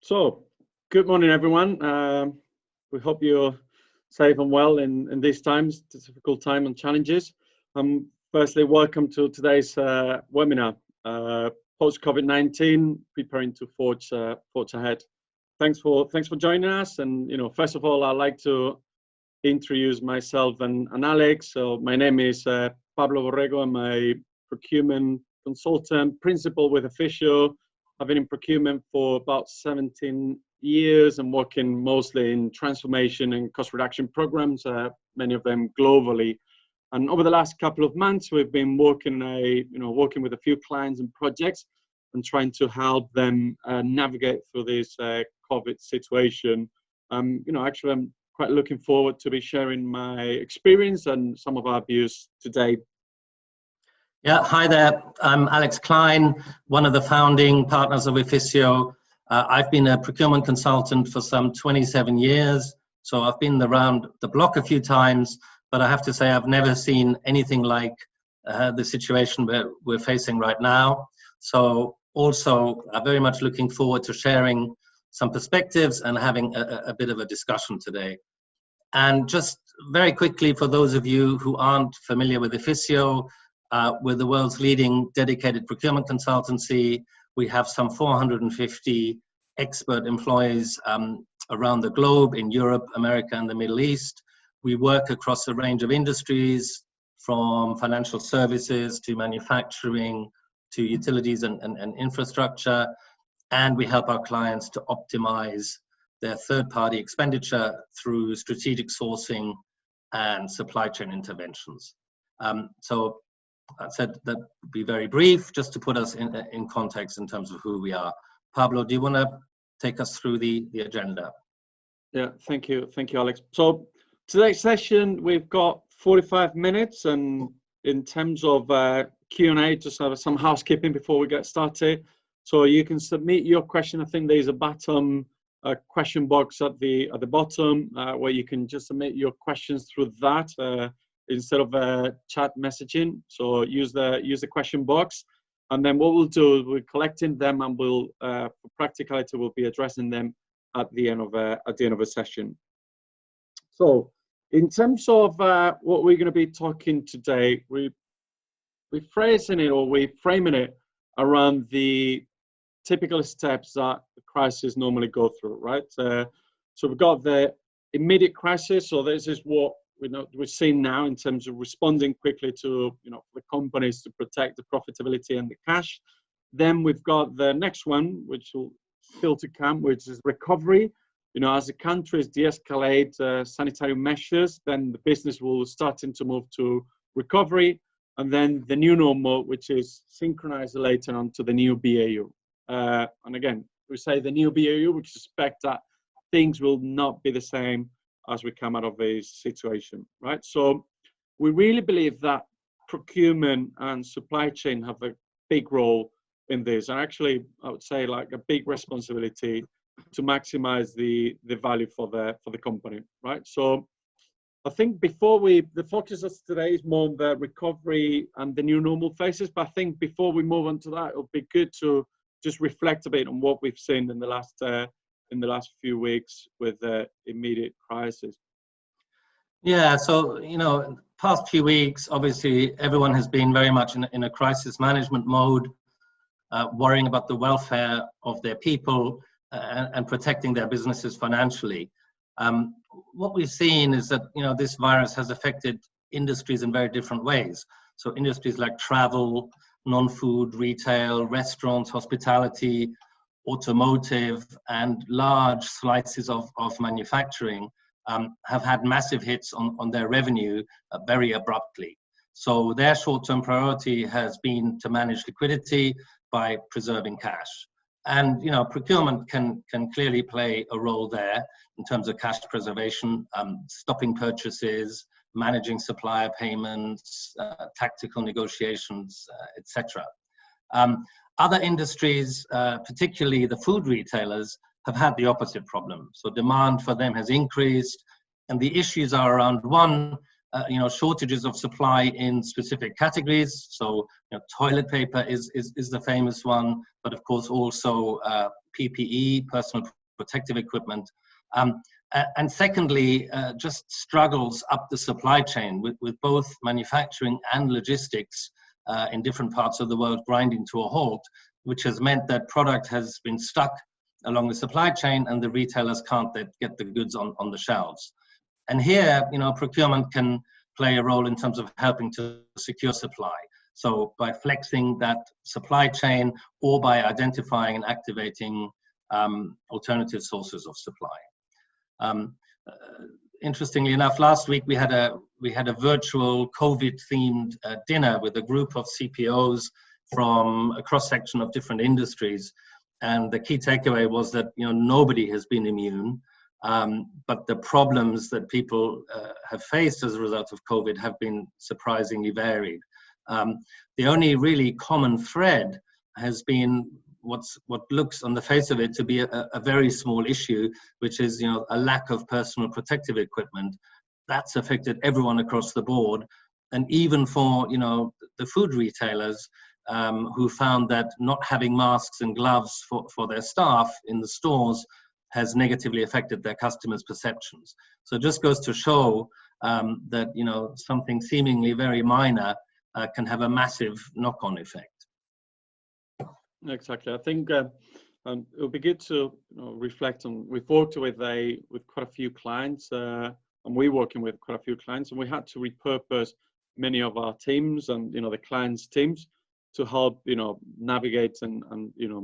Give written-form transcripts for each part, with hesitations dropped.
So, good morning, everyone. We hope you're safe and well in these times, difficult time and challenges. Firstly, welcome to today's webinar, post-COVID-19, preparing to forge ahead. Thanks for joining us. And first of all, I'd like to introduce myself and Alex. So, my name is Pablo Borrego. I'm a procurement consultant, principal with Efficio. I've been in procurement for about 17 years and working mostly in transformation and cost reduction programs, many of them globally. And over the last couple of months, we've been working with a few clients and projects and trying to help them navigate through this COVID situation. Actually, I'm quite looking forward to be sharing my experience and some of our views today. Yeah, hi there. I'm Alex Klein, one of the founding partners of Efficio. I've been a procurement consultant for some 27 years, so I've been around the block a few times, but I have to say I've never seen anything like the situation we're facing right now. So also, I'm very much looking forward to sharing some perspectives and having a bit of a discussion today. And just very quickly, for those of you who aren't familiar with Efficio, we're the world's leading dedicated procurement consultancy. We have some 450 expert employees around the globe in Europe, America, and the Middle East. We work across a range of industries, from financial services to manufacturing to utilities and infrastructure. And we help our clients to optimize their third-party expenditure through strategic sourcing and supply chain interventions. So I said that would be very brief, just to put us in context in terms of who we are. Pablo, do you want to take us through the agenda? Yeah, thank you, Alex. So today's session, we've got 45 minutes, and in terms of Q&A, just have some housekeeping before we get started. So you can submit your question. I think there's a button, question box at the bottom where you can just submit your questions through that. Instead of chat messaging, so use the question box, and then what we'll do is we're collecting them, and we'll, for practicality, we'll be addressing them at the end of a session. So, in terms of what we're going to be talking today, we're phrasing it, or we're framing it around the typical steps that the crisis normally go through, right? So we've got the immediate crisis. So this is what we're seeing now in terms of responding quickly to, the companies to protect the profitability and the cash. Then we've got the next one, which will still to come, which is recovery. As the countries de-escalate sanitary measures, then the business will starting to move to recovery. And then the new normal, which is synchronized later on to the new BAU. And again, we say the new BAU, we suspect that things will not be the same as we come out of a situation, right? So we really believe that procurement and supply chain have a big role in this, and actually I would say like a big responsibility to maximize the value for the company, right? So I think the focus of today is more on the recovery and the new normal phases, but I think before we move on to that, it would be good to just reflect a bit on what we've seen in the last few weeks with the immediate crisis. Yeah, so, past few weeks, obviously, everyone has been very much in a crisis management mode, worrying about the welfare of their people and protecting their businesses financially. What we've seen is that, this virus has affected industries in very different ways. So industries like travel, non-food, retail, restaurants, hospitality, automotive, and large slices of manufacturing have had massive hits on their revenue very abruptly. So their short-term priority has been to manage liquidity by preserving cash. And procurement can clearly play a role there in terms of cash preservation, stopping purchases, managing supplier payments, tactical negotiations, etc. Other industries, particularly the food retailers, have had the opposite problem. So demand for them has increased, and the issues are around, one, shortages of supply in specific categories. So toilet paper is the famous one, but of course also PPE, personal protective equipment. And secondly, just struggles up the supply chain with both manufacturing and logistics in different parts of the world grinding to a halt, which has meant that product has been stuck along the supply chain and the retailers can't get the goods on the shelves. And here, procurement can play a role in terms of helping to secure supply. So by flexing that supply chain or by identifying and activating alternative sources of supply. Interestingly enough, last week we had a virtual COVID-themed dinner with a group of CPOs from a cross-section of different industries, and the key takeaway was that nobody has been immune, but the problems that people have faced as a result of COVID have been surprisingly varied. The only really common thread has been what looks on the face of it to be a very small issue, which is a lack of personal protective equipment. That's affected everyone across the board, and even for the food retailers who found that not having masks and gloves for their staff in the stores has negatively affected their customers' perceptions. So it just goes to show that something seemingly very minor can have a massive knock-on effect. Exactly. I think it would be good to reflect on. We've worked with quite a few clients, and we're working with quite a few clients, and we had to repurpose many of our teams and the clients' teams to help navigate and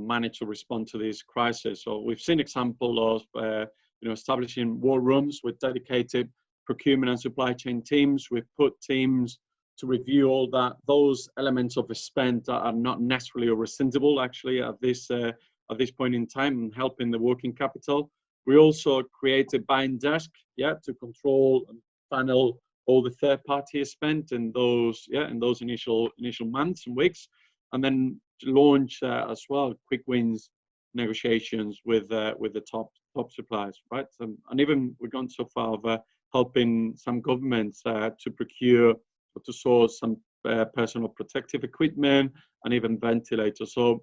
manage to respond to these crises. So we've seen example of establishing war rooms with dedicated procurement and supply chain teams. We've put teams to review all those elements of the spend that are not necessarily rescindable actually at this point in time, and helping the working capital. We also created buying desk to control and funnel all the third-party spend in those initial months and weeks, and then launch as well quick wins negotiations with the top suppliers, right? And even we've gone so far of helping some governments to procure or to source some personal protective equipment and even ventilators. So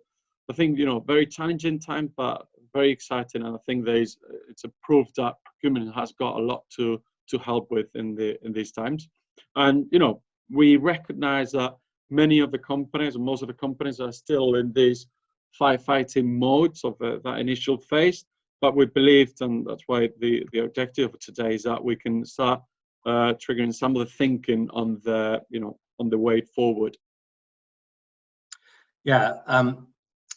I think very challenging time, but very exciting, and I think it's a proof that procurement has got a lot to help with in these times. And we recognize that many of the companies, and most of the companies, are still in these firefighting modes of that initial phase. But we believed, and that's why the objective of today is that we can start triggering some of the thinking on the way forward. Yeah,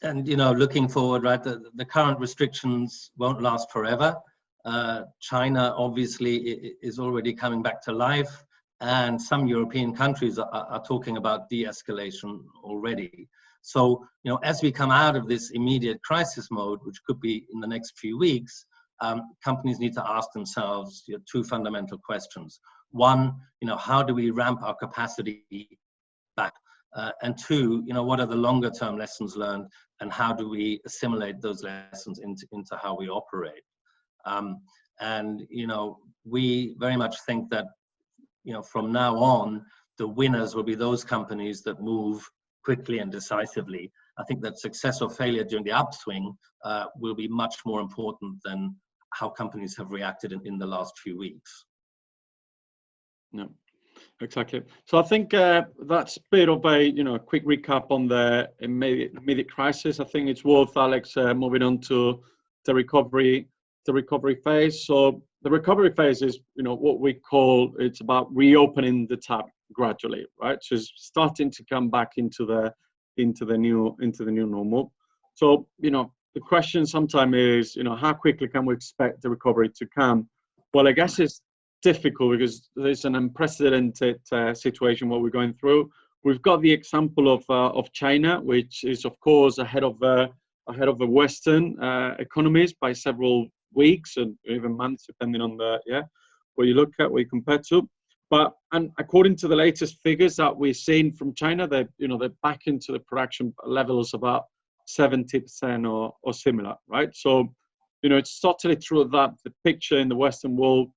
and looking forward, right? The current restrictions won't last forever. China obviously is already coming back to life, and some European countries are talking about de-escalation already. So, as we come out of this immediate crisis mode, which could be in the next few weeks, companies need to ask themselves two fundamental questions. One, how do we ramp our capacity back? And two, what are the longer term lessons learned, and how do we assimilate those lessons into how we operate? And we very much think that from now on, the winners will be those companies that move quickly and decisively. I think that success or failure during the upswing will be much more important than how companies have reacted in the last few weeks. No, exactly. So I think that's a bit of a quick recap on the immediate crisis. I think it's worth, Alex, moving on to the recovery phase. So the recovery phase is what we call, it's about reopening the tap gradually, right? So it's starting to come back into the new normal. So the question sometimes is how quickly can we expect the recovery to come? Well, I guess it's difficult because there's an unprecedented situation what we're going through. We've got the example of China, which is of course ahead of the Western economies by several weeks and even months, depending on where you look at, where you compare to. And according to the latest figures that we've seen from China, they're back into the production levels about 70% or similar, right? So it's totally true that the picture in the Western world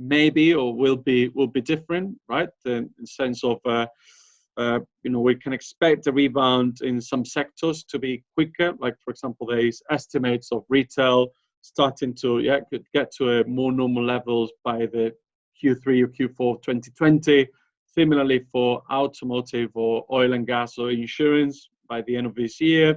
maybe or will be different, right? In the sense of we can expect a rebound in some sectors to be quicker. Like for example, there's estimates of retail starting to get to a more normal levels by the Q3 or Q4 of 2020. Similarly for automotive or oil and gas or insurance by the end of this year.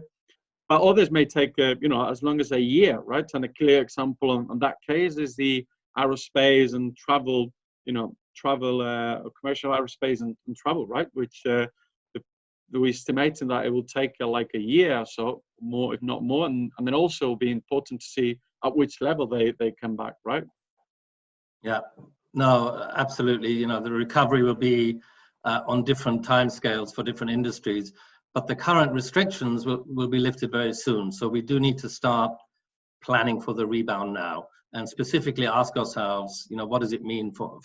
But others may take as long as a year, right? And a clear example on that case is the aerospace and travel, commercial aerospace and travel, right? Which we're estimating that it will take like a year or so, more if not more, and then also it'll be important to see at which level they come back, right? Yeah, no, absolutely. The recovery will be on different timescales for different industries, but the current restrictions will be lifted very soon. So we do need to start planning for the rebound now, and specifically ask ourselves, what does it mean for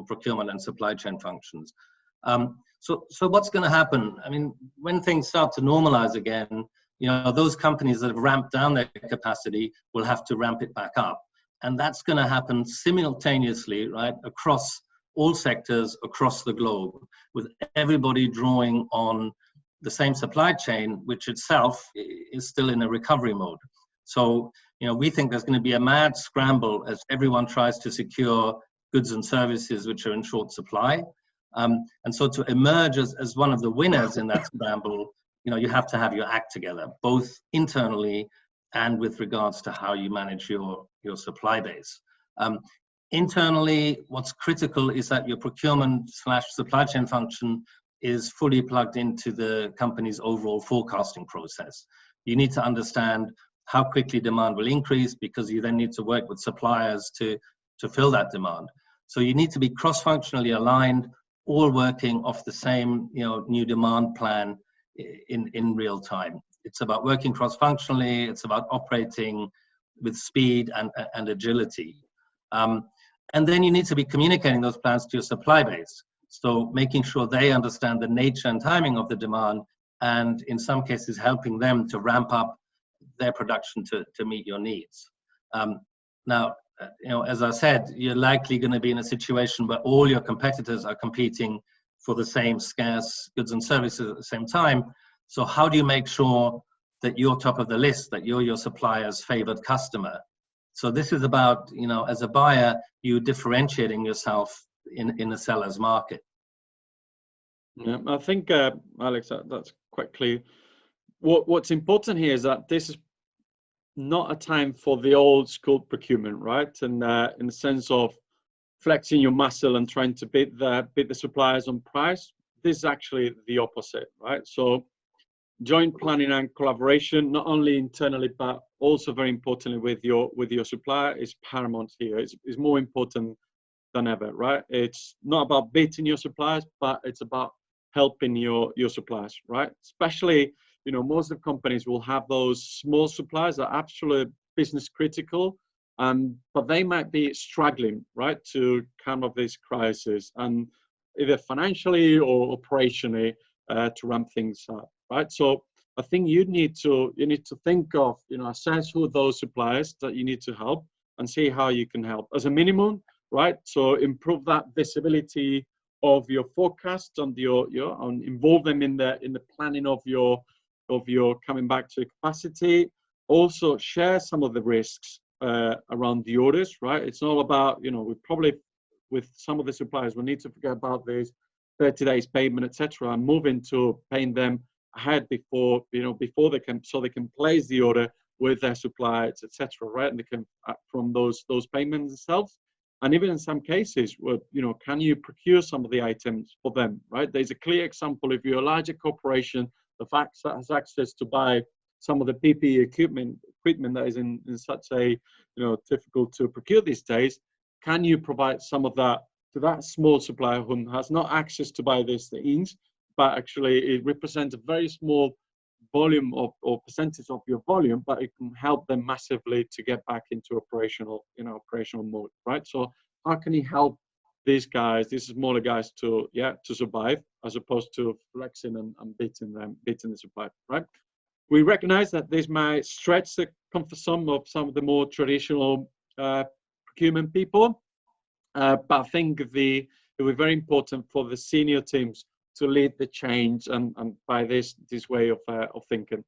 procurement and supply chain functions? So what's going to happen? I mean, when things start to normalize again, those companies that have ramped down their capacity will have to ramp it back up. And that's going to happen simultaneously, right, across all sectors across the globe, with everybody drawing on the same supply chain, which itself is still in a recovery mode. So, we think there's going to be a mad scramble as everyone tries to secure goods and services which are in short supply. And so to emerge as one of the winners in that scramble, you have to have your act together, both internally and with regards to how you manage your supply base. Internally, what's critical is that your procurement/supply chain function is fully plugged into the company's overall forecasting process. You need to understand how quickly demand will increase, because you then need to work with suppliers to fill that demand. So you need to be cross-functionally aligned, all working off the same new demand plan in real time. It's about working cross-functionally. It's about operating with speed and agility. And then you need to be communicating those plans to your supply base. So making sure they understand the nature and timing of the demand, and in some cases helping them to ramp up their production to meet your needs. Now, as I said, you're likely going to be in a situation where all your competitors are competing for the same scarce goods and services at the same time. So how do you make sure that you're top of the list, that you're your supplier's favored customer? So this is about, as a buyer, you differentiating yourself in the seller's market. Yeah, I think, Alex, that's quite clear. What's important here is that this is not a time for the old school procurement, right? And in the sense of flexing your muscle and trying to beat the suppliers on price, this is actually the opposite, right? So joint planning and collaboration, not only internally but also very importantly with your supplier, is paramount here. It's more important than ever, right? It's not about beating your suppliers, but it's about helping your suppliers, right? Especially, most of the companies will have those small suppliers that are absolutely business critical, but they might be struggling, right, to come of this crisis, and either financially or operationally to ramp things up, right? So I think you need to think of, assess who those suppliers that you need to help and see how you can help as a minimum, right? So improve that visibility of your forecast and and involve them in the planning of your coming back to capacity. Also share some of the risks around the orders, right? It's all about, we probably, with some of the suppliers, we need to forget about this 30 days payment, etc., and move into paying them ahead before they can place the order with their suppliers, etc., right? And they can from those payments themselves. And even in some cases, can you procure some of the items for them, right? There's a clear example. If you're a larger corporation, the fact that has access to buy some of the PPE equipment that is in such a difficult to procure these days, can you provide some of that to that small supplier who has not access to buy these things, but actually it represents a very small volume or percentage of your volume, but it can help them massively to get back into operational mode, right? So how can you help these smaller guys to survive, as opposed to flexing and beating the supply, right? We recognize that this might stretch the comfort zone of some of the more traditional procurement people, But I think it was very important for the senior teams to lead the change and by this way of thinking.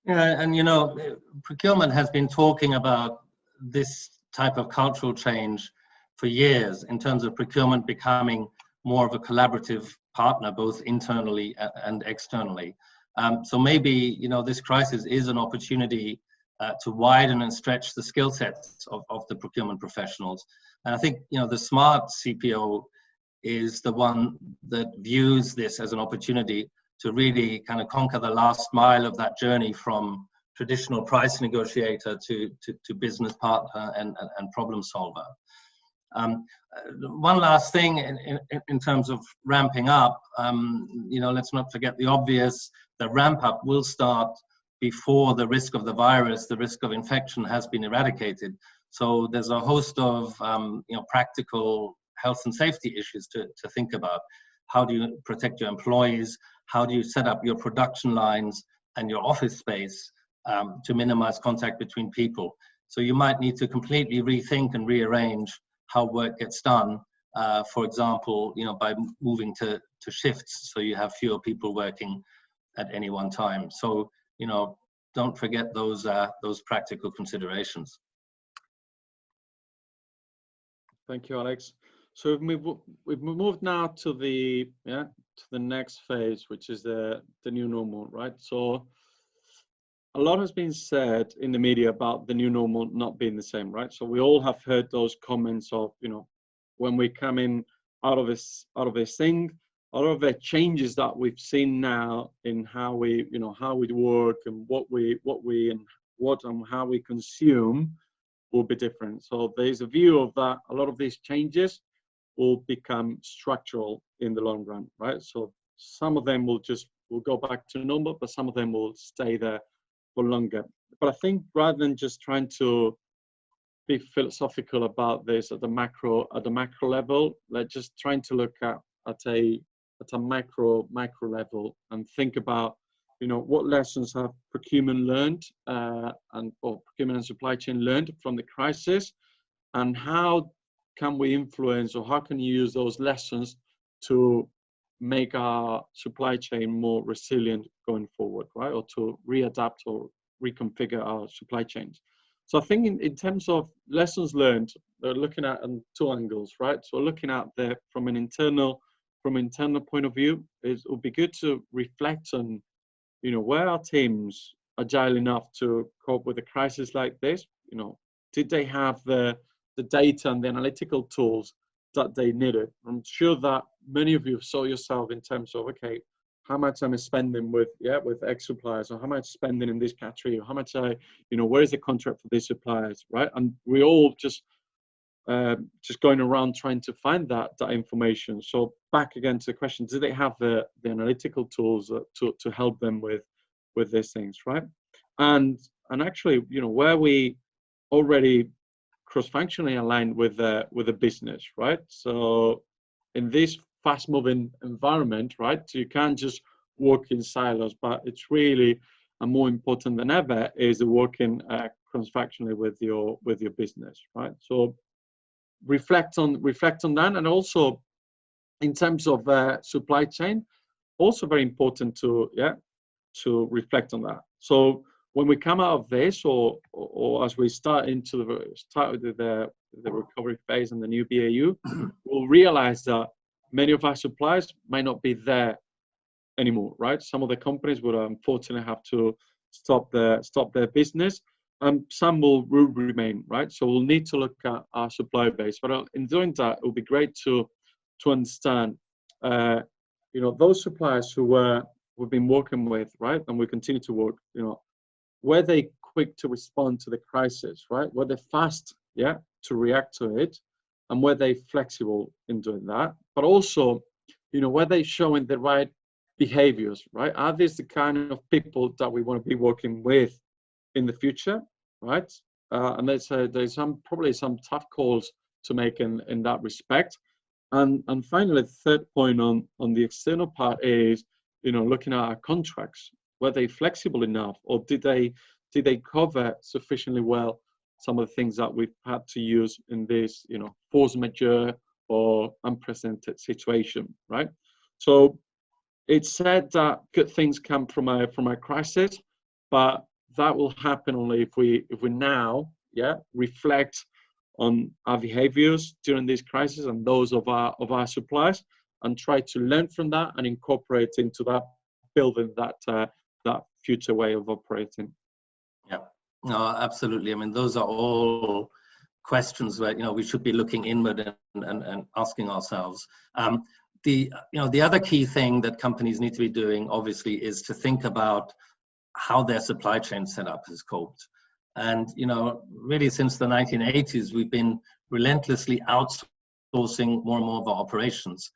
Yeah, and you know, procurement has been talking about this type of cultural change for years in terms of procurement becoming more of a collaborative partner, both internally and externally. So maybe, you know, this crisis is an opportunity to widen and stretch the skill sets of the procurement professionals. And I think, you know, the smart CPO is the one that views this as an opportunity to really kind of conquer the last mile of that journey from traditional price negotiator to business partner and problem solver. One last thing in terms of ramping up, you know, let's not forget the obvious. The ramp up will start before the risk of the virus, the risk of infection has been eradicated. So there's a host of you know, practical health and safety issues to think about. How do you protect your employees? How do you set up your production lines and your office space to minimize contact between people? So you might need to completely rethink and rearrange how work gets done. For example, you know, by moving to shifts, so you have fewer people working at any one time. So, you know, don't forget those practical considerations. Thank you, Alex. So we've moved now to the next phase, which is the new normal, right? So a lot has been said in the media about the new normal not being the same, right? So we all have heard those comments of, you know, when we come in out of this thing, a lot of the changes that we've seen now in how we, you know, how we work and what and how we consume will be different. So there's a view of that a lot of these changes will become structural in the long run, right? So some of them will go back to normal, but some of them will stay there for longer. But I think rather than just trying to be philosophical about this at the macro level, let's just trying to look at a macro level and think about, you know, what lessons have procurement learned procurement and supply chain learned from the crisis, and how can we influence, or how can you use those lessons to make our supply chain more resilient going forward, right? Or to readapt or reconfigure our supply chains. So I think in terms of lessons learned, they're looking at two angles, right? So looking at from an internal point of view, it would be good to reflect on, you know, where our teams agile enough to cope with a crisis like this. You know, did they have the data and the analytical tools that they needed? I'm sure that many of you saw yourself in terms of, okay, how much am I spending with X suppliers, or how much spending in this category, or how much where is the contract for these suppliers, right? And we all just going around trying to find that information. So back again to the question, do they have the analytical tools to help them with these things, right? And actually, you know, where we already cross-functionally aligned with the business, right? So in this fast-moving environment, right, so you can't just work in silos, but it's really, and more important than ever, is working cross-functionally with your business, right? So reflect on that, and also in terms of supply chain, also very important to reflect on that. So when we come out of this, or as we start with the recovery phase and the new BAU, we'll realize that many of our suppliers might not be there anymore, right? Some of the companies would unfortunately have to stop their business. Some will remain, right? So we'll need to look at our supply base. But in doing that, it will be great to understand, you know, those suppliers who we've been working with, right, and we continue to work, you know, were they quick to respond to the crisis, right? Were they fast, to react to it, and were they flexible in doing that? But also, you know, were they showing the right behaviors, right? Are these the kind of people that we want to be working with in the future, right? And there's probably some tough calls to make in that respect. And finally, the third point on the external part is, you know, looking at our contracts. Were they flexible enough, or did they cover sufficiently well some of the things that we've had to use in this, force majeure or unprecedented situation, right? So it's said that good things come from a crisis, but that will happen only if we now, reflect on our behaviors during this crisis and those of our suppliers, and try to learn from that and incorporate into that, building that future way of operating. Yeah, no, absolutely. I mean, those are all questions where we should be looking inward and asking ourselves. The other key thing that companies need to be doing, obviously, is to think about how their supply chain setup has coped. And really since the 1980s, we've been relentlessly outsourcing more and more of our operations.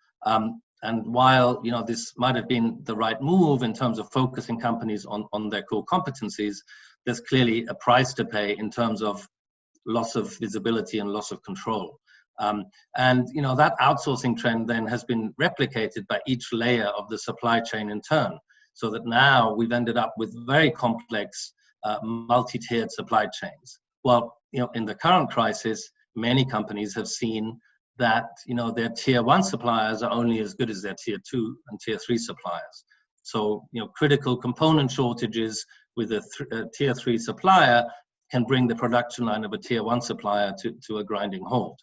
And while this might have been the right move in terms of focusing companies on their core competencies, there's clearly a price to pay in terms of loss of visibility and loss of control. And that outsourcing trend then has been replicated by each layer of the supply chain in turn, so that now we've ended up with very complex multi-tiered supply chains. Well, in the current crisis, many companies have seen that their tier 1 suppliers are only as good as their tier 2 and tier 3 suppliers. So critical component shortages with a tier 3 supplier can bring the production line of a tier 1 supplier to a grinding halt.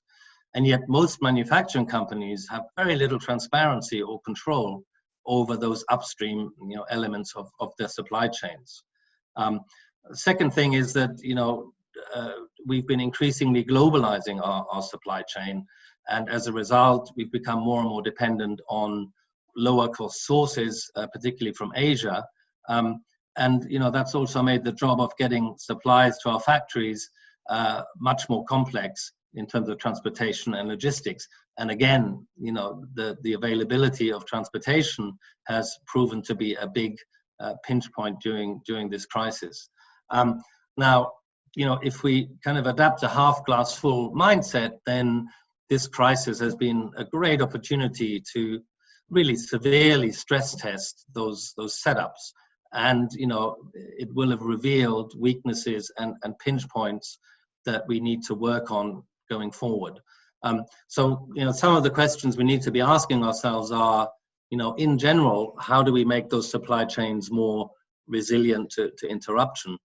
And yet most manufacturing companies have very little transparency or control over those upstream elements of their supply chains. Second thing is that we've been increasingly globalizing our supply chain, and as a result we've become more and more dependent on lower cost sources, particularly from Asia. And that's also made the job of getting supplies to our factories much more complex in terms of transportation and logistics. And again, the availability of transportation has proven to be a big pinch point during this crisis. Now, if we kind of adapt a half glass full mindset, then this crisis has been a great opportunity to really severely stress test those setups. And it will have revealed weaknesses and pinch points that we need to work on going forward. So some of the questions we need to be asking ourselves are, in general, how do we make those supply chains more resilient to interruption?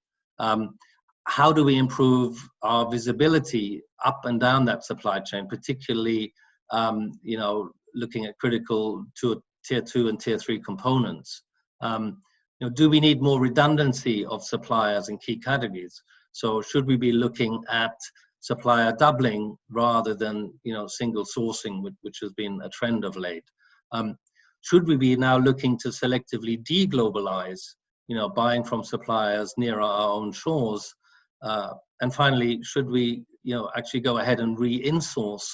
How do we improve our visibility up and down that supply chain, particularly looking at critical tier 2 and tier 3 components? Do we need more redundancy of suppliers in key categories? So should we be looking at supplier doubling rather than single sourcing, which has been a trend of late? Should we be now looking to selectively deglobalize, buying from suppliers near our own shores? And finally, should we actually go ahead and re-insource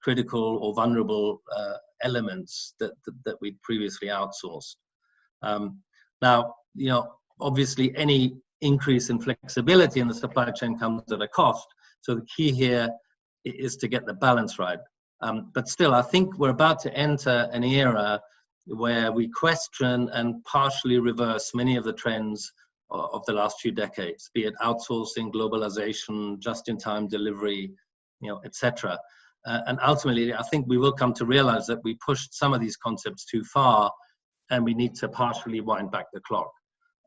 critical or vulnerable elements that we'd previously outsourced? Now, obviously any increase in flexibility in the supply chain comes at a cost. So the key here is to get the balance right. But still, I think we're about to enter an era where we question and partially reverse many of the trends of the last few decades, be it outsourcing, globalization, just-in-time delivery, etc. And ultimately, I think we will come to realize that we pushed some of these concepts too far, and we need to partially wind back the clock.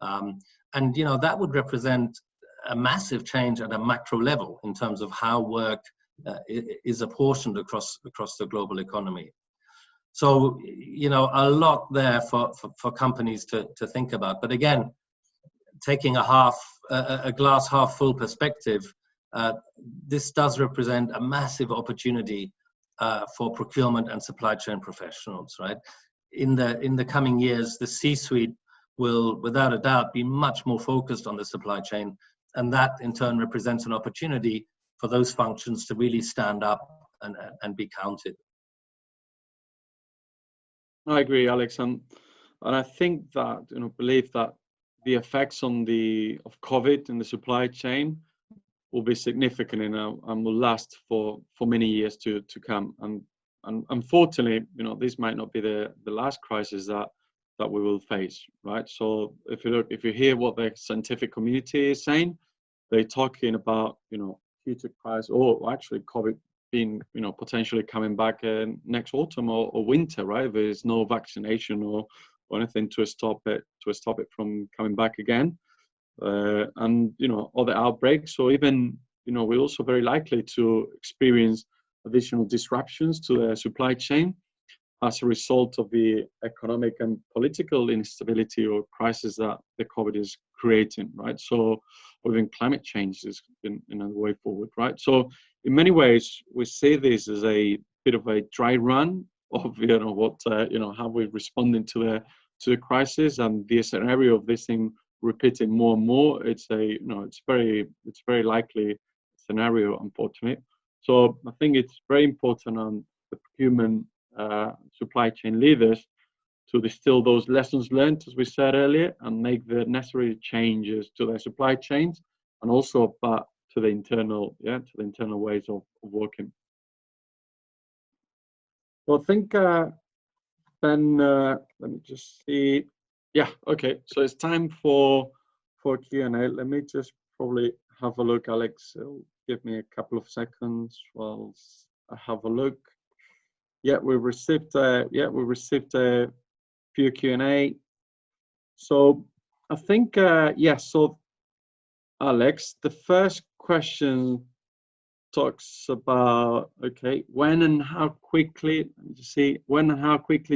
And that would represent a massive change at a macro level in terms of how work is apportioned across the global economy. So, a lot there for companies to think about. But again, taking a glass half full perspective, this does represent a massive opportunity for procurement and supply chain professionals, right? In the coming years, the C-suite will, without a doubt, be much more focused on the supply chain, and that in turn represents an opportunity for those functions to really stand up and be counted. I agree, Alex, and I think that believe that the effects of COVID in the supply chain will be significant and will last for many years to come. And unfortunately, this might not be the last crisis that we will face, right? So if you hear what the scientific community is saying, they're talking about future crisis, or actually COVID being, potentially coming back next autumn or winter, right? There's no vaccination or anything to stop it from coming back again, and other outbreaks, or even we're also very likely to experience additional disruptions to the supply chain as a result of the economic and political instability or crisis that the COVID is creating, right? So, or even climate change is in a way forward, right? So, in many ways, we see this as a bit of a dry run of how we're responding to the crisis, and the scenario of this thing repeating more and more. It's very likely scenario, unfortunately. So, I think it's very important on the procurement supply chain leaders to distill those lessons learned, as we said earlier, and make the necessary changes to their supply chains, and also to the internal ways of working. Well, I think then let me just see. Yeah, okay. So it's time for Q&A. Let me just probably have a look, Alex. Give me a couple of seconds while I have a look. Yeah, we received a few Q&A. So I think so Alex, the first question talks about when and how quickly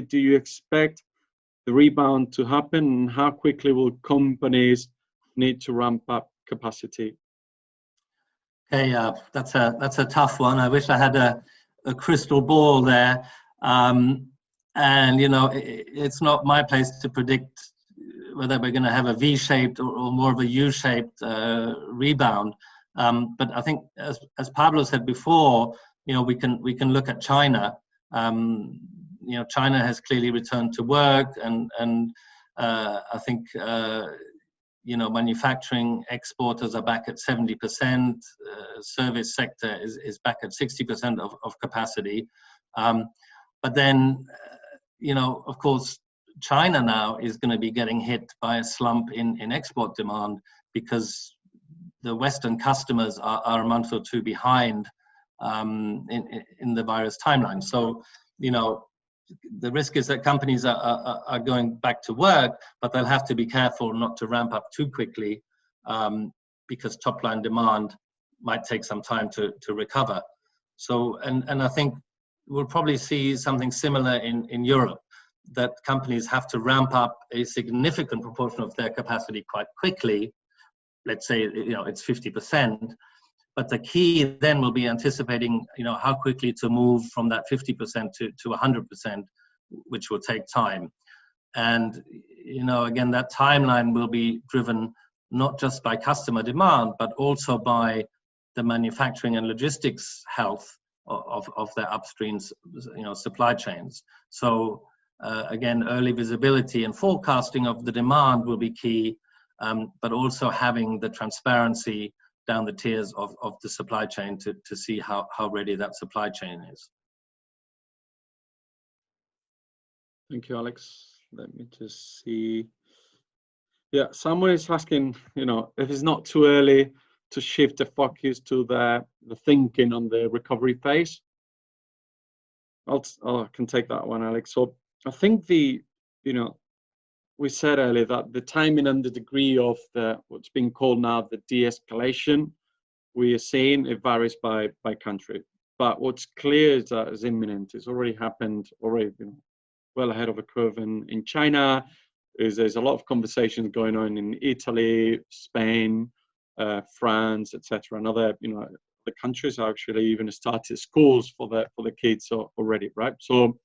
do you expect the rebound to happen, and how quickly will companies need to ramp up capacity? Okay, that's a tough one. I wish I had a crystal ball there, and it's not my place to predict whether we're going to have a V-shaped or more of a U-shaped rebound. But I think, as Pablo said before, we can look at China. China has clearly returned to work, and I think manufacturing exporters are back at 70%. Service sector is back at 60% of capacity. But then, of course, China now is going to be getting hit by a slump in export demand, because the Western customers are a month or two behind in the virus timeline. So, the risk is that companies are going back to work, but they'll have to be careful not to ramp up too quickly, because top-line demand might take some time to recover. So, and I think we'll probably see something similar in Europe, that companies have to ramp up a significant proportion of their capacity quite quickly. Let's say, it's 50%. But the key then will be anticipating, how quickly to move from that 50% to 100%, which will take time. And, again, that timeline will be driven not just by customer demand, but also by the manufacturing and logistics health of their upstream, supply chains. So, again, early visibility and forecasting of the demand will be key, but also having the transparency down the tiers of the supply chain to see how ready that supply chain is. Thank you, Alex. Let me just see. Yeah, someone is asking, if it's not too early to shift the focus to the thinking on the recovery phase. I can take that one, Alex. So I think we said earlier that the timing and the degree of what's being called now the de-escalation we are seeing, it varies by country. But what's clear is that it's imminent. It's already happened, well ahead of a curve in China. There's a lot of conversations going on in Italy, Spain, France, etc. And other, the countries actually even started schools for the kids already, right? So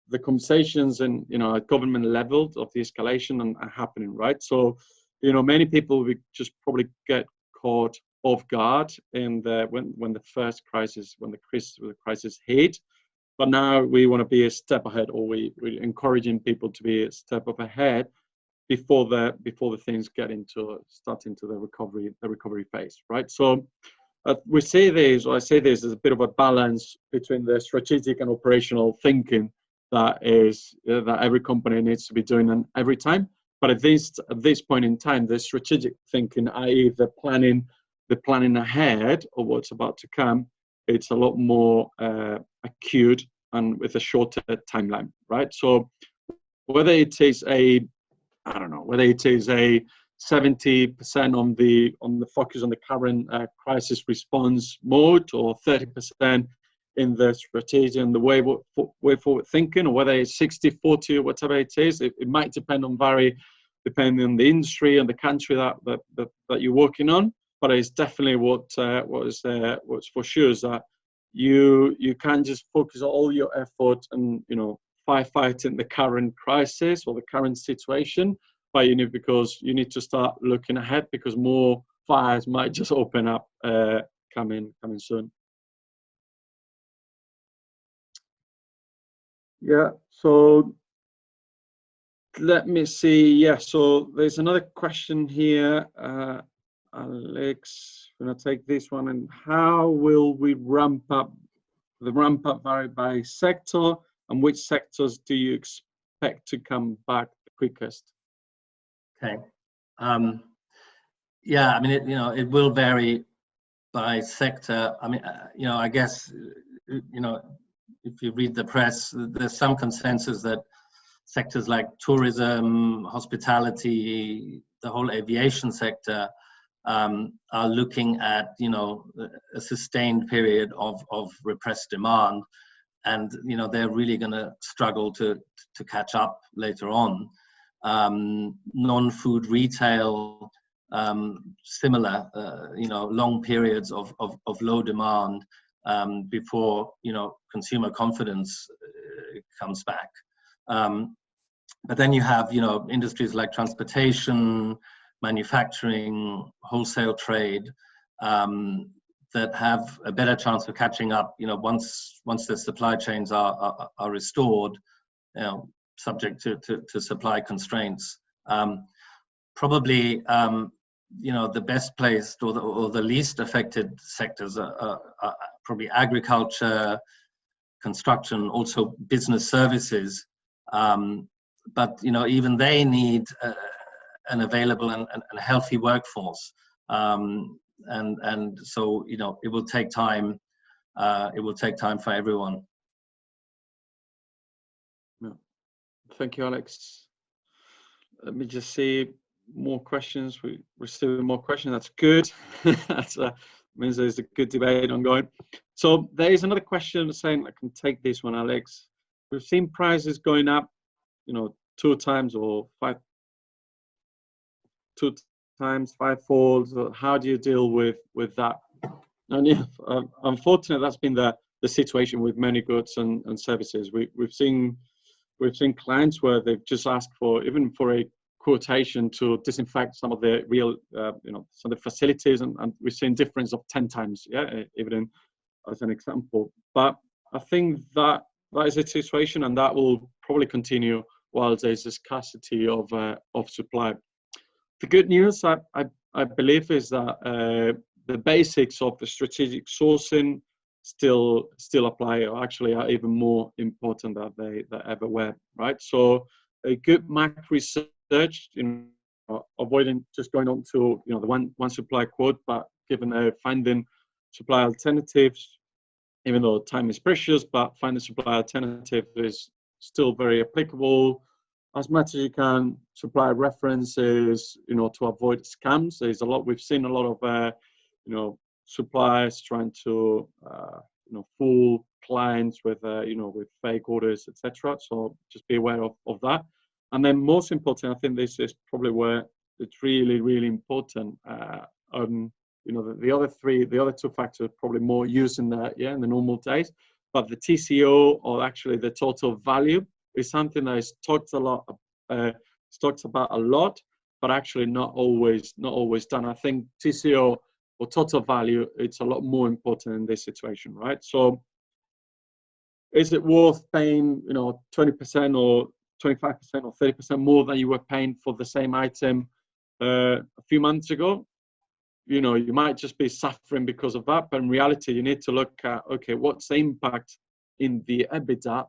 the conversations and at government level of the escalation are happening, right? So many people will just probably get caught off guard when the crisis hit, but now we want to be a step ahead, or we're encouraging people to be a step up ahead before the things start into the recovery phase, right? So I say this as a bit of a balance between the strategic and operational thinking that every company needs to be doing every time. But at this point in time, the strategic thinking, i.e. the planning the planning ahead of what's about to come, it's a lot more acute and with a shorter timeline, right? So whether it is I don't know, whether it is a 70% on the focus on the current crisis response mode, or 30% in the strategy and the way forward thinking, or whether it's 60-40 or whatever it is, it might depend on depending on the industry and the country that you're working on. But it's definitely what's for sure is that you can't just focus all your effort and firefighting the current crisis or the current situation, but because you need to start looking ahead, because more fires might just open up coming soon. Yeah, so let me see. Yeah, so there's another question here. Alex, I'm gonna take this one. And how will we ramp up? The ramp up vary by sector, and which sectors do you expect to come back the quickest? Okay. Yeah, I mean, it will vary by sector. I mean, I guess, if you read the press, there's some consensus that sectors like tourism, hospitality, the whole aviation sector are looking at, a sustained period of repressed demand, and they're really going to struggle to catch up later on. Non-food retail, similar, long periods of low demand before consumer confidence comes back. But then you have industries like transportation, manufacturing, wholesale trade, that have a better chance of catching up once the supply chains are restored, subject to supply constraints. Probably the best placed or the least affected sectors are probably agriculture, construction, also business services. But even they need an available and healthy workforce, and so it will take time. It will take time for everyone. Thank you, Alex. Let me just see more questions. We received more questions. That's good. That means there's a good debate ongoing. So there is another question saying, I can take this one, Alex. We've seen prices going up, 2 times or 2 times, 5-fold. How do you deal with that? And yeah, unfortunately, that's been the situation with many goods and services. We've seen clients where they've just asked for a quotation to disinfect some of the real, some of the facilities, and we've seen difference of 10 times. Yeah, even as an example. But I think that is a situation, and that will probably continue while there's a scarcity of supply. The good news, I believe, is that the basics of the strategic sourcing still apply, or actually are even more important than they ever were, right? So a good market research, avoiding just going on to the one supply quote, but finding supply alternatives, even though time is precious, but finding supply alternative is still very applicable. As much as you can, supply references, to avoid scams. There's we've seen a lot of suppliers trying to fool clients with with fake orders, etc. So just be aware of that. And then most important, I think this is probably where it's really, really important. The other 2 factors probably more used in the normal days, but the TCO, or actually the total value, is something that is talked about a lot, but actually not always done. I think TCO, or total value, it's a lot more important in this situation, right? So is it worth paying 20% or 25% or 30% more than you were paying for the same item a few months ago? You might just be suffering because of that, but in reality, you need to look at, okay, what's the impact in the EBITDA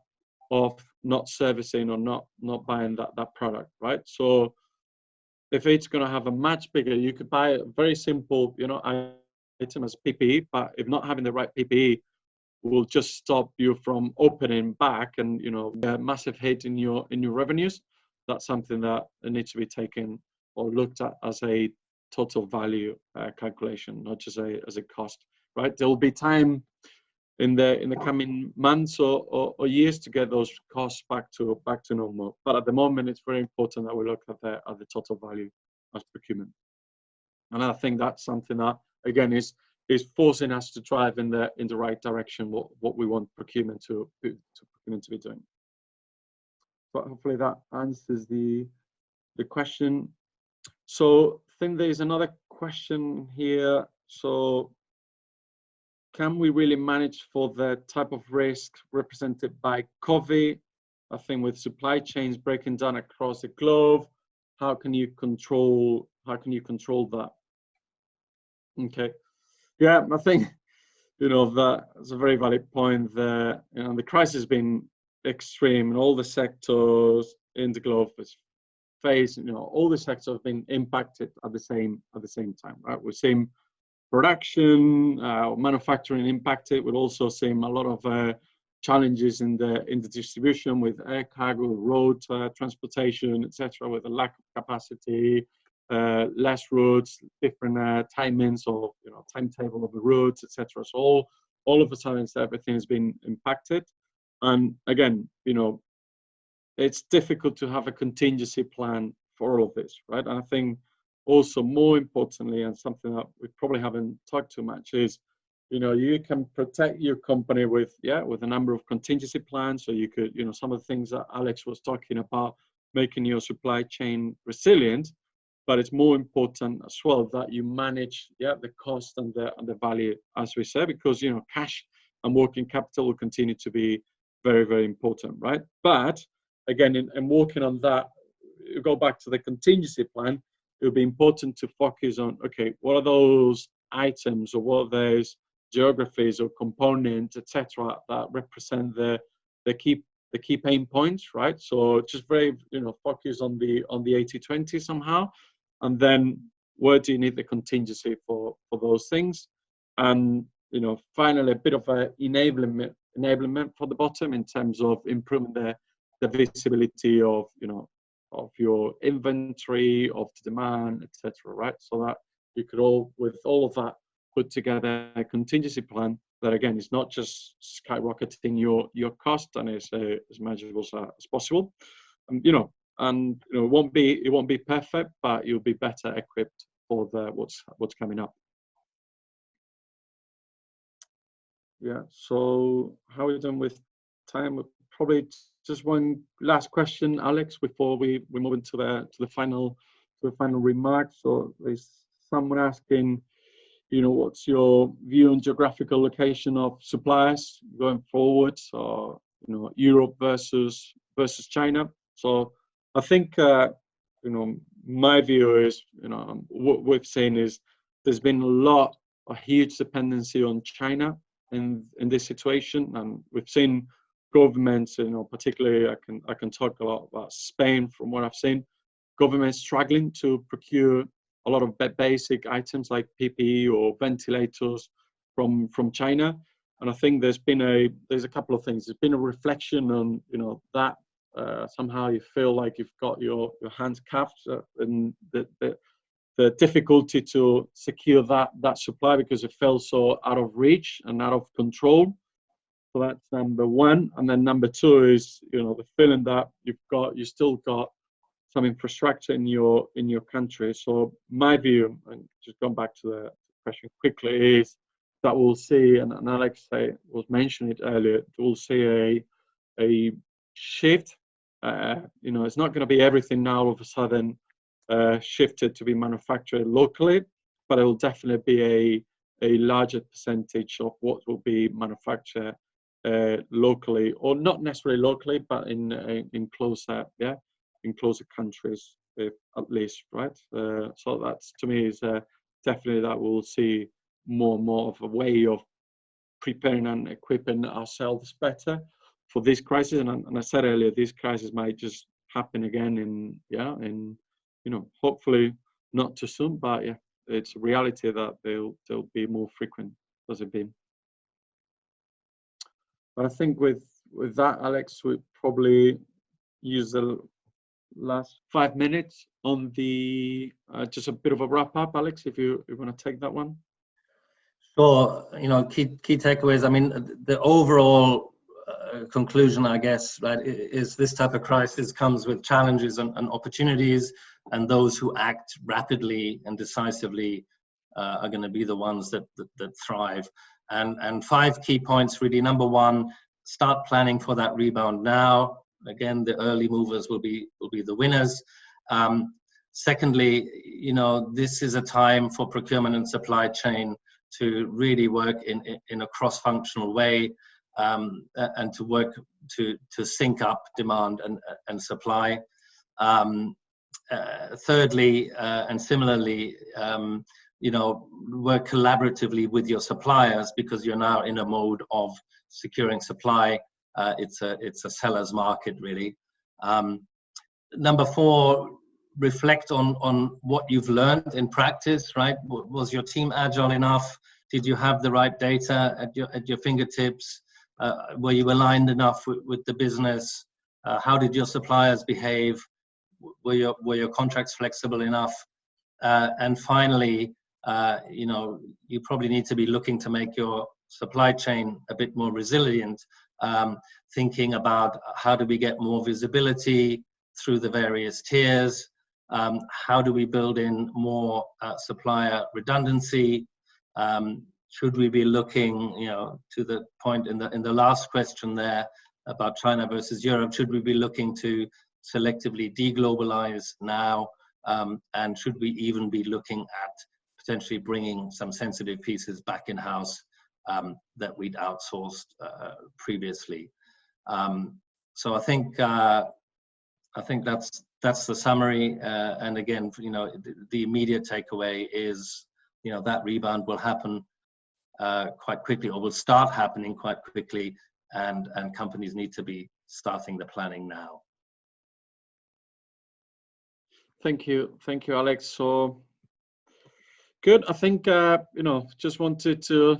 of not servicing or not buying that product, right? So if it's going to have a much bigger, you could buy a very simple, item as PPE, but if not having the right PPE will just stop you from opening back, and a massive hit in your revenues. That's something that needs to be taken or looked at as a total value calculation, not just as a cost, right? There will be time in the coming months or years to get those costs back to normal. But at the moment, it's very important that we look at the total value as procurement. And I think that's something that, again, is forcing us to drive in the right direction, what we want procurement to be doing. But hopefully that answers the question. So I think there's another question here. So can we really manage for the type of risk represented by COVID? I think with supply chains breaking down across the globe, how can you control that? Okay. Yeah, I think that's a very valid point. The crisis has been extreme, and all the sectors in the globe has faced. All the sectors have been impacted at the same time, right? We're seeing production, manufacturing impacted. We're also seeing a lot of challenges in the distribution with air cargo, road transportation, etc., with a lack of capacity. Less routes, different timings or timetable of the routes, etc. So all of a sudden, everything has been impacted, and again, it's difficult to have a contingency plan for all of this, right? And I think also more importantly, and something that we probably haven't talked too much is, you can protect your company with a number of contingency plans. So you could, some of the things that Alex was talking about, making your supply chain resilient. But it's more important as well that you manage the cost and the value, as we said, because cash and working capital will continue to be very, very important, right? But again, in working on that, you go back to the contingency plan. It will be important to focus on, okay, what are those items or what are those geographies or components, etc., that represent the key pain points, right? So just very focus on the 80-20 somehow. And then where do you need the contingency for those things? And finally, a bit of an enablement for the bottom in terms of improving the visibility of of your inventory, of the demand, etc. Right? So that you could with all of that, put together a contingency plan that, again, is not just skyrocketing your cost and is as manageable as possible. And it won't be perfect, but you'll be better equipped for what's coming up. Yeah. So how are we doing with time? Probably just one last question, Alex, before we move into the final remarks. So there's someone asking, what's your view on geographical location of suppliers going forward? So Europe versus China. So I think, my view is, what we've seen is there's been a huge dependency on China in this situation, and we've seen governments, particularly I can talk a lot about Spain from what I've seen, governments struggling to procure a lot of basic items like PPE or ventilators from China, and I think there's a couple of things. There's been a reflection on that. Somehow you feel like you've got your hands cuffed, and the difficulty to secure that supply because it felt so out of reach and out of control. So that's number one. And then number two is the feeling that you still got some infrastructure in your country. So my view, and just going back to the question quickly, is that we'll see, and Alex was mentioning it earlier, we'll see a shift. It's not going to be everything now all of a sudden shifted to be manufactured locally, but it will definitely be a larger percentage of what will be manufactured locally, or not necessarily locally, but in closer countries, at least, right? So that's, to me, is definitely that we'll see more and more of a way of preparing and equipping ourselves better for this crisis. And I said earlier, this crisis might just happen again in hopefully not too soon, but it's a reality that they'll be more frequent as it been. But I think with that, Alex, we probably use the last 5 minutes on the just a bit of a wrap up, Alex, if you want to take that one. Sure. Key takeaways. I mean, the overall conclusion, I guess, right, is this type of crisis comes with challenges and opportunities, and those who act rapidly and decisively are going to be the ones that thrive. And 5 key points really. Number 1, start planning for that rebound now. Again, the early movers will be the winners. Secondly, this is a time for procurement and supply chain to really work in a cross-functional way, and to work to sync up demand and supply. Thirdly, and similarly, work collaboratively with your suppliers, because you're now in a mode of securing supply. It's a seller's market, really. Number 4, reflect on what you've learned in practice, right? Was your team agile enough? Did you have the right data at your fingertips? Were you aligned enough with the business? How did your suppliers behave? Were your contracts flexible enough? And finally, you probably need to be looking to make your supply chain a bit more resilient, thinking about how do we get more visibility through the various tiers? How do we build in more supplier redundancy? Should we be looking, to the point in the last question there about China versus Europe, should we be looking to selectively deglobalize now? And should we even be looking at potentially bringing some sensitive pieces back in-house that we'd outsourced previously? So I think that's the summary. And again, the immediate takeaway is, that rebound will happen quite quickly, or will start happening quite quickly, and companies need to be starting the planning now. Thank you, Alex. So good. I think just wanted to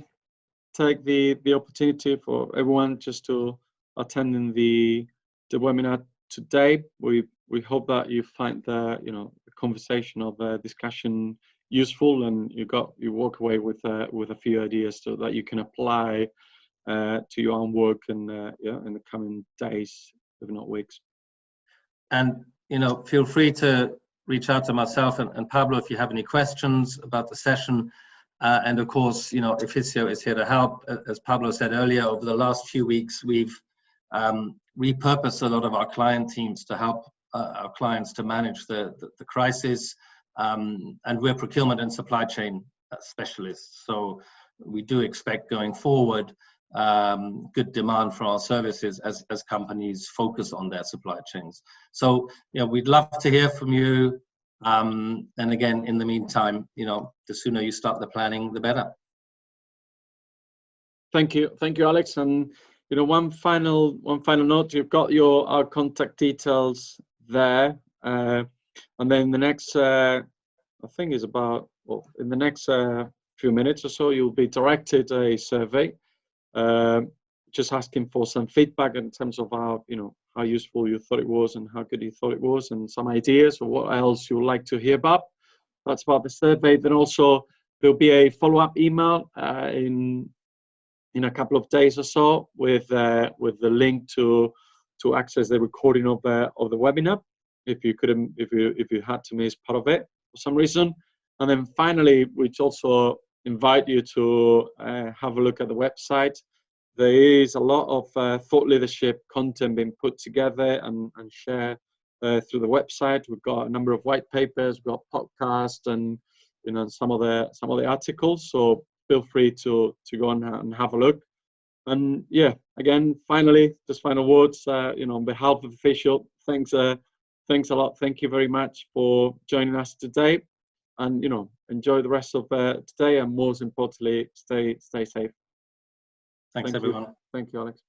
take the opportunity for everyone just to attend in the webinar today. We hope that you find the conversation of discussion useful, and you walk away with a few ideas so that you can apply to your own work in the coming days, if not weeks. And feel free to reach out to myself and Pablo if you have any questions about the session. And of course, Efficio is here to help. As Pablo said earlier, over the last few weeks, we've repurposed a lot of our client teams to help our clients to manage the crisis. And we're procurement and supply chain specialists. So we do expect going forward good demand for our services as companies focus on their supply chains. So we'd love to hear from you. And again, in the meantime, the sooner you start the planning, the better. Thank you, Alex. And one final note: you've got our contact details there, and then the next, I think is about in the next few minutes or so, you'll be directed a survey, just asking for some feedback in terms of how useful you thought it was and how good you thought it was, and some ideas or what else you would like to hear about. That's about the survey. Then also there'll be a follow-up email in a couple of days or so with the link to access the recording of the webinar if you had to miss part of it for some reason. And then finally, we'd also invite you to have a look at the website. There is a lot of thought leadership content being put together and shared through the website. We've got a number of white papers, we've got podcasts, and some of the articles. So feel free to go and have a look. And yeah, again, finally, just final words. On behalf of Efficio, thanks a lot. Thank you very much for joining us today. And enjoy the rest of today, and most importantly, stay safe. Thanks everyone. Thank you, Alex.